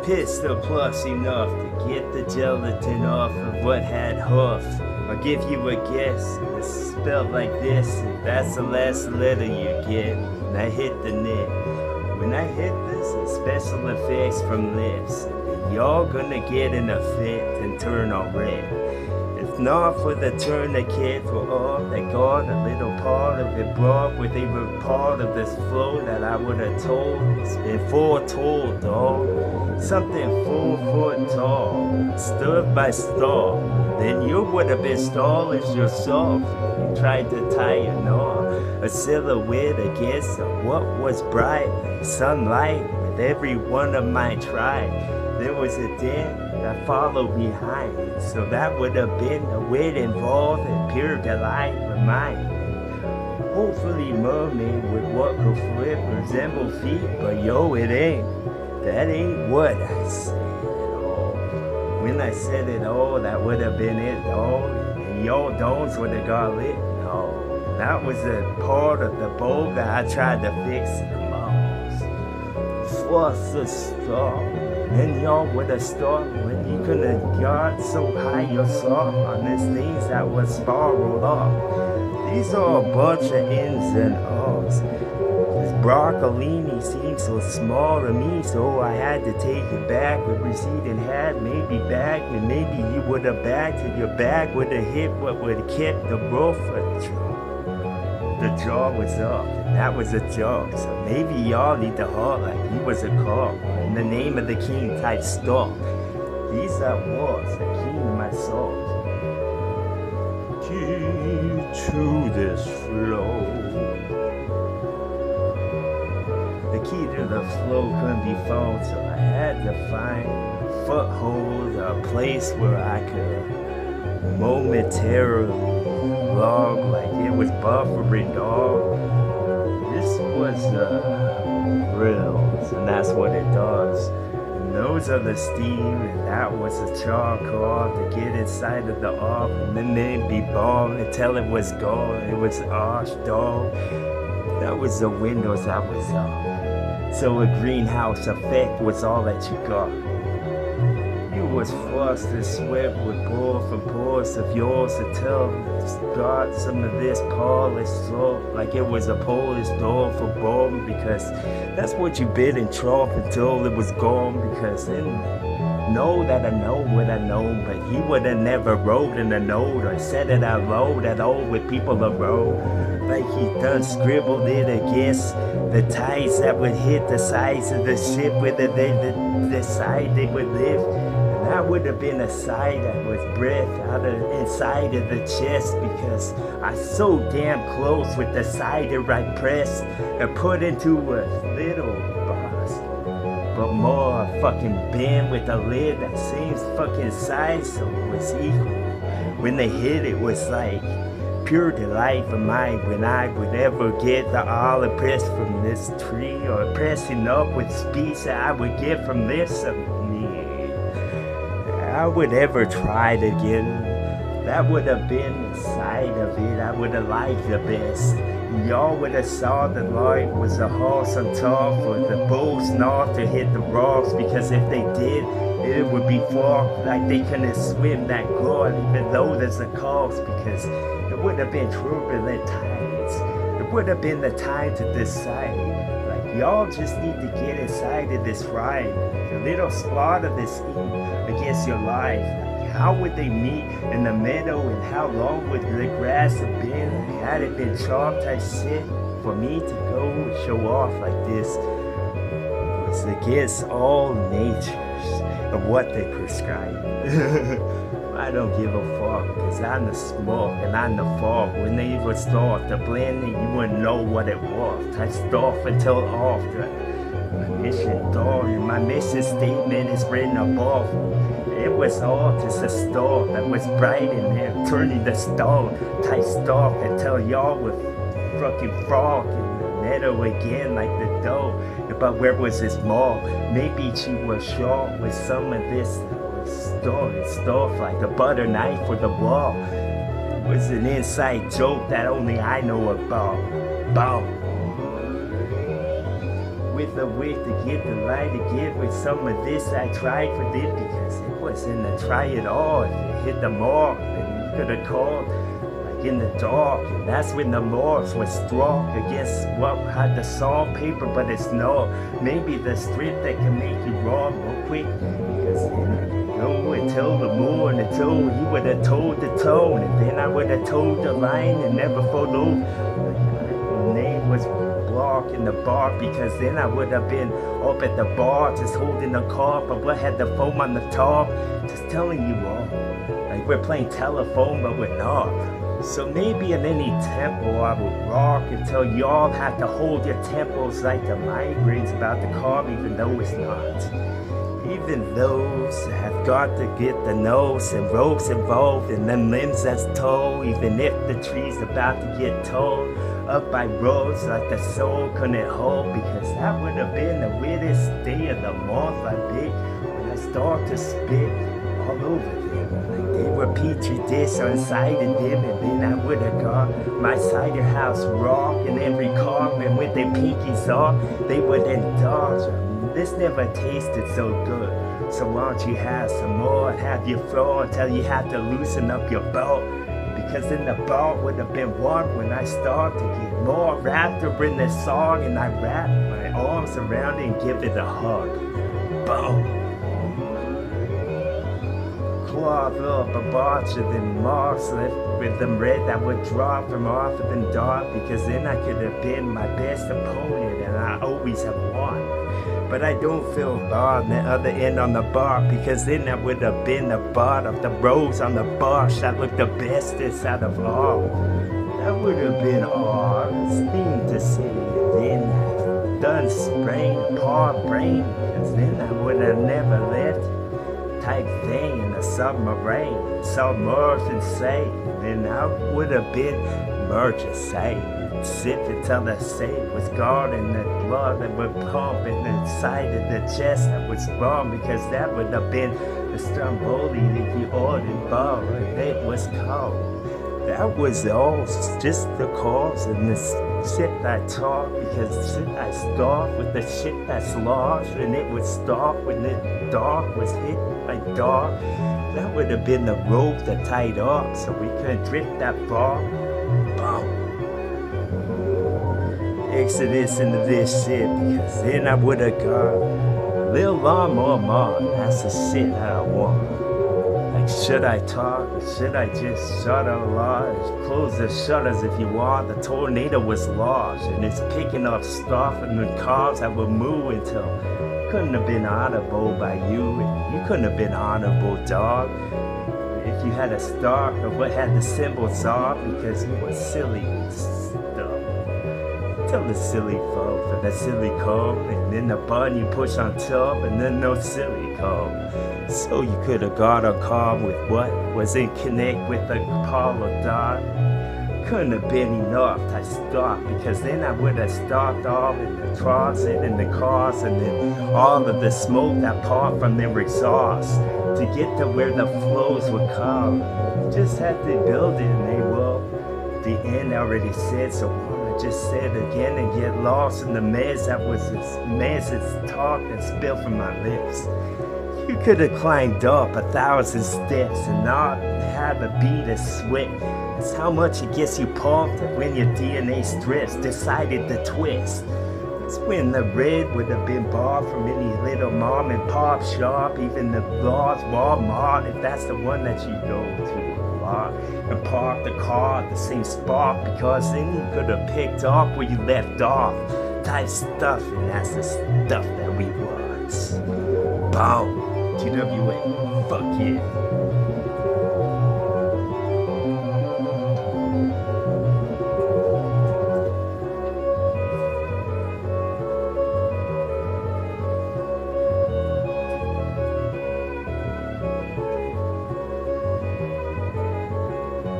pistol plus enough to get the gelatin off of what had huff. I'll give you a guess, it's spelled like this, if that's the last letter you get. When I hit the net, when I hit this, it's special effects from lips. And y'all gonna get in a fit and turn all red. If not for the tourniquet for all that got a little part of it brought, where they were part of this flow that I would have told. It's been foretold, dog. Something 4 foot tall, stood by stall. Then you would have been stallish yourself. You tried to tie a knot, a silhouette against what was bright like sunlight with every one of my tribe. There was a dent that followed behind it, so that would have been the wit involved in pure delight remind. Hopefully mermaid with what could flip resemble feet, but yo, it ain't. That ain't what I said at all. When I said it all, that would have been it, dog. And y'all domes would have got lit. No, that was a part of the bulb that I tried to fix the most. What's the stop? Then y'all would have stopped when you could have got so high yourself on these things that was spiraled up. These are a bunch of ins and outs. This broccolini seemed so small to me, so I had to take it back with receding hat, maybe back, and maybe you would have backed and your back would have hit what would have kept the roof ajar. The jaw was up, and that was a joke, so maybe y'all need to halt like he was a cop. In the name of the king type stuff. These that was the king of my soul. Key to this flow. The key to the flow couldn't be found, so I had to find a foothold, a place where I could momentarily log like it was buffering, dog. This was grills, and that's what it does. And those are the steam, and that was a charcoal to get inside of the oven, and then it'd be bomb until it was gone. It was ash, dog. That was the windows that was up. So a greenhouse effect was all that you got. You was forced to sweat with pour from pores of yours until it's got some of this polished soap like it was a Polish door for bomb, because that's what you bid in Trump until it was gone, because then know that I know what I know, but he would have never wrote in a note or said it out loud at all with people around. Like he done scribbled it against the tides that would hit the sides of the ship where the side they would live. And that would have been a side that was breath out of inside of the chest, because I so damn close with the cider I pressed and put into a little box. But more fucking bin with a lid that same fucking size, so it was equal. When they hit it was like pure delight for mine when I would ever get the olive pressed from this tree, or pressing up with speech that I would get from this of me. I would ever try it again. That would have been the side of it I would have liked the best. Y'all would have saw the light was a horse on top, or the boats not to hit the rocks, because if they did, it would be fog like they couldn't swim that good, even though there's a cost, because it would have been turbulent tides. It would have been the time to decide. Like y'all just need to get inside of this ride, a little spot of this heat against your life. How would they meet in the meadow, and how long would the grass have been? Had it been chopped, I said, for me to go show off like this was against all natures of what they prescribe. I don't give a fuck, because I'm the smoke and I'm the fog. When they would start to blend it, you wouldn't know what it was. I stop until after. My mission dawned, and my mission statement is written above. It was all just a star that was bright in there, turning the stone. Tight stop until y'all were fucking frog in the meadow again like the dough. But where was his mom? Maybe she was short with some of this stuff like a butter knife for the wall. It was an inside joke that only I know about. Boom. with the wick to get the light to get with some of this I tried for this because it was in the try it all. If it hit the mark, then you could have called like in the dark, and that's when the marks was strong against what had the song paper, but it's no, maybe the strip that can make you wrong real quick because then go until the moon until he would have told the tone, and then I would have told the line and never followed. My name was in the bar because then I would have been up at the bar just holding a cup, but what had the foam on the top, just telling you all like we're playing telephone but we're not. So maybe in any tempo I would rock until y'all have to hold your tempos like the migraines about to come, even though it's not. Even those have got to get the nose and ropes involved and them limbs that's told, even if the tree's about to get told up by roads like the soul couldn't hold, because that would have been the weirdest day of the month I think when I start to spit all over them like they were petri dish on side of them, and then I would have got my cider house rock and every carpet with their pinkies off they would indulge. This never tasted so good, so why don't you have some more and have your floor until you have to loosen up your belt, because then the belt would have been warm when I start to get more wrapped up in this song, and I wrap my arms around it and give it a hug. Boom. Cloth up a bunch of them marks left with them red that would drop from off of them dark, because then I could have been my best opponent and I always have won. But I don't feel on the other end on the bar, because then I would have been the butt of the rose on the bush that looked the bestest out of all. That would have been hardest thing to say, and then I done sprain apart brain, because then I would have never left type thing in a submarine, submerged and safe, and then I would have been merged and safe. Sip until the safe was gone, and the blood that would pump in the side of the chest that was wrong, because that would have been the stromboli that you ordered bar, and it was cold. That was all just the cause, and the shit I talk, because shit I start with the shit that's lost, and it would stop when the dark was hit by dark. That would have been the rope that tied up so we couldn't drift that far. Boom. Exodus into this shit, because then I would have got a little lot more mom. That's the shit that I want. Like, should I talk or should I just shut a lot? Close the shutters if you want. The tornado was lost and it's picking up stuff and the cars that will move until couldn't have been honorable by you. You couldn't have been honorable, dog, if you had a star of what had the symbols off, because you were silly stuff. Tell the silly folk for the silly comb, and then the button you push on top, and then no silly comb. So you could have got a calm with what was in connect with the Apollo dot. Couldn't have been enough to stop, because then I would have stopped off in the closet and the cars, and then all of the smoke that poured from their exhaust to get to where the flows would come. Just had to build it, and they will. The end already said, so I just said again and get lost in the mess that was this mess's talk that spilled from my lips. You could have climbed up 1,000 steps and not have a bead of sweat. That's how much it gets you pumped when your DNA strips decided to twist. It's when the red would have been bought from any little mom and pop shop, even the Lord's Walmart, if that's the one that you go to. And park the car at the same spot, because then you could have picked up where you left off. Type stuff, and that's the stuff that we want. Boom. TWA. Fuck yeah.